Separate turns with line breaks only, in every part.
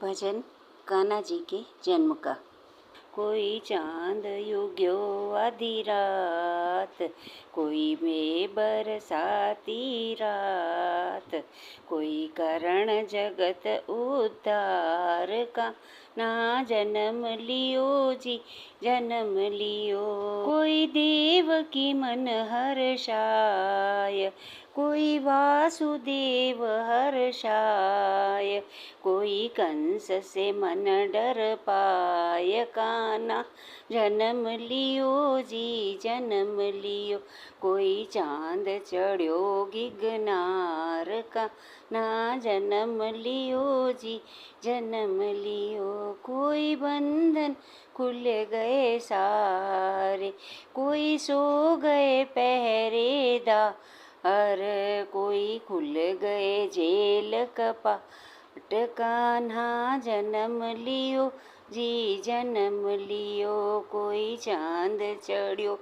भजन कान्हा जी के जन्म का। कोई चांद युग्यो आधी रात, कोई में बरसाती रात, कोई करण जगत उद्धार का ना जन्म लियो जी जन्म लियो। कोई देव की मन हर्षाय, कोई वासुदेव हर्षाय, कोई कंस से मन डर पाय, कान्हा जन्म लियो जी जन्म लियो। कोई चांद चढ़्यो गिगनार का ना जन्म लियो जी जन्म लियो। कोई बंधन खुल गए सारे, कोई सो गए पहरेदार, कोई खुल गए जेल कपाट, कान्हा जन्म लियो जी जन्म लियो। कोई चांद चढ़्यो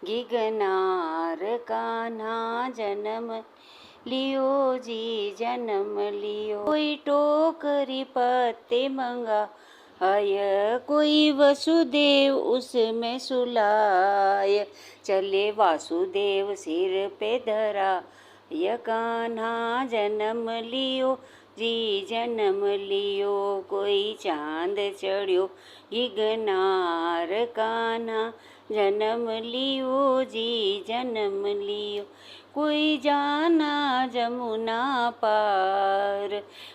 गिगनार, कान्हा जन्म लियो जी जन्म लियो। कोई टोकरी पत्ते मंगा आय, कोई वसुदेव उसमें सुलाय, चले वासुदेव सिर पे धरा, ये कान्हा जन्म लियो जी जन्म लियो। कोई चांद चढ़्यो गिगनार, कान्हा जन्म लियो जी जन्म लियो। कोई जाना जमुना पार,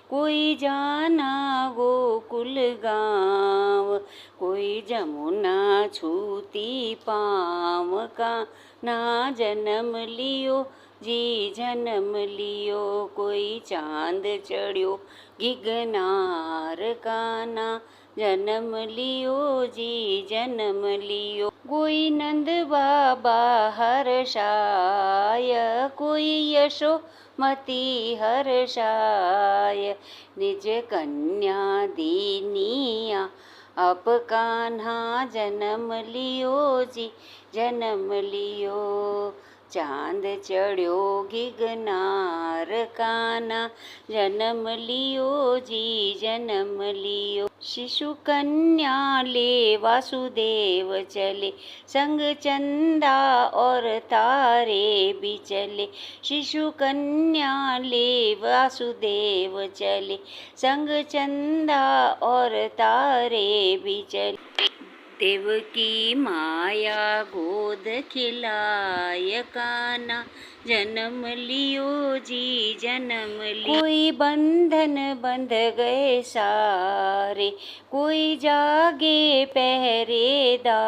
कोई जाना गोकुल गाँव, कोई जमुना छूती पाँव, कान्हा जन्म लियो जी जन्म लियो। कोई चांद चढ़्यो गिगनार, कान्हा जन्म लियो जी जन्म लियो। कोई नंद बाबा हर्षाय, कोई यशोमती हर्षाय, निज कन्या दीनिया, अब कान्हा जन्म लियो जी जन्म लियो। चांद चढ़्यो गिगनार, कान्हा जन्म लियो जी जन्म लियो। शिशु कन्या ले वासुदेव चले, संग चंदा और तारे भी चले। शिशु कन्या ले वासुदेव चले, संग चंदा और तारे भी चले। देवकी माया गोद खिलाय, कान्हा जन्म लियो जी जन्म लियो। कोई बंधन बंध गए सारे, कोई जागे पहरेदार,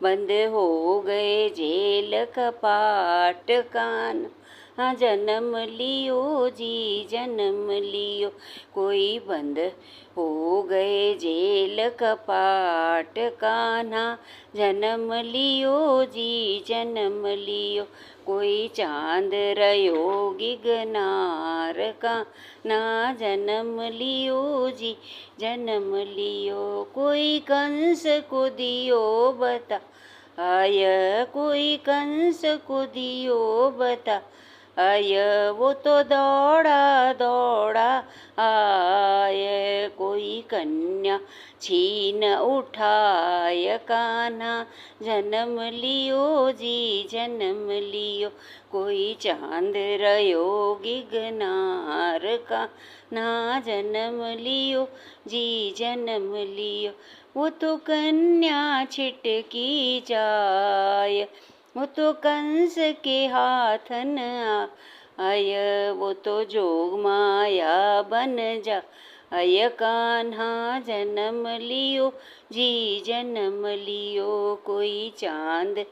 बंद हो गए जेल कपाट, कान्हा जन्म लियो जी जन्म लियो। कोई बंद हो गए जेल कपाट, कान्हा जन्म लियो जी जन्म लियो। कोई चांद रयो गिगनार, कान्हा जन्म लियो जी जन्म लियो। कोई कंस को दियो बता आय, कोई कंस को दियो बता आय, वो तो दौड़ा दौड़ा आय। कोई कन्या छीन उठाय, कान्हा जन्म लियो जी जन्म लियो। कोई चांद रयो गिगनार, कान्हा जन्म लियो जी जन्म लियो। वो तो कन्या छिटकी जाय, वो तो कंस के हाथ न आय, वो तो जोग माया बन जा आय, कान्हा जन्म लियो जी जन्म लियो। कोई चांद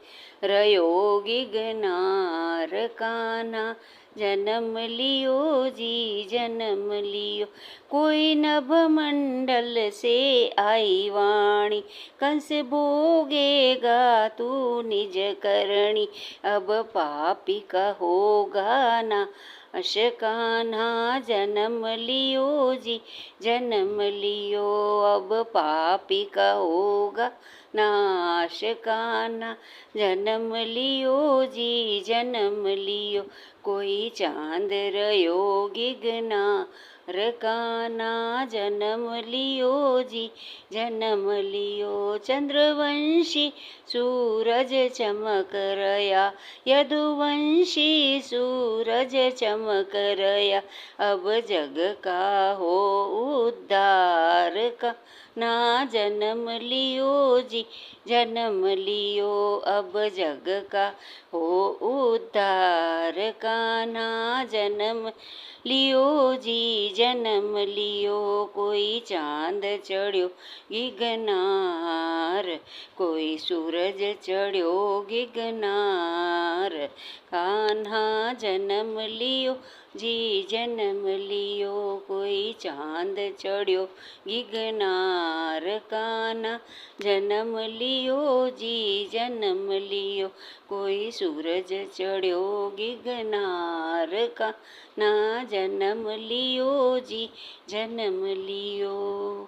रयो गिगनार, कान्हा जन्म लियो जी जन्म लियो। कोई नभ मंडल से आई वाणी, कंस भोगेगा तू निज करणी, अब पापी का होगा ना अश, कान्हा जन्म लियो जी जन्म लियो। अब पापी का होगा नाश, कान्हा जन्म लियो जी जन्म लियो। कोई चांद रयो गिगनार, कान्हा जन्म लियो जी जन्म लियो। चंद्रवंशी सूरज चमक रया यदुवंशी सूरज चमक रया। अब जग का हो उद्धार का ना जन्म लियो जी जन्म लियो। अब जग का हो उद्धार का ना जन्म लियो जी जन्म लियो। कोई चांद चढ़्यो गिगनार कोई सूरज चढ़्यो गिगनार। कान्हा जन्म लियो जी जन्म लियो। कोई चांद चढ़्यो गिगनार कान्हा जन्म लियो जी जन्म लियो। कोई सूरज चढ़्यो गिगनार कान्हा जन्म लियो जी जन्म लियो।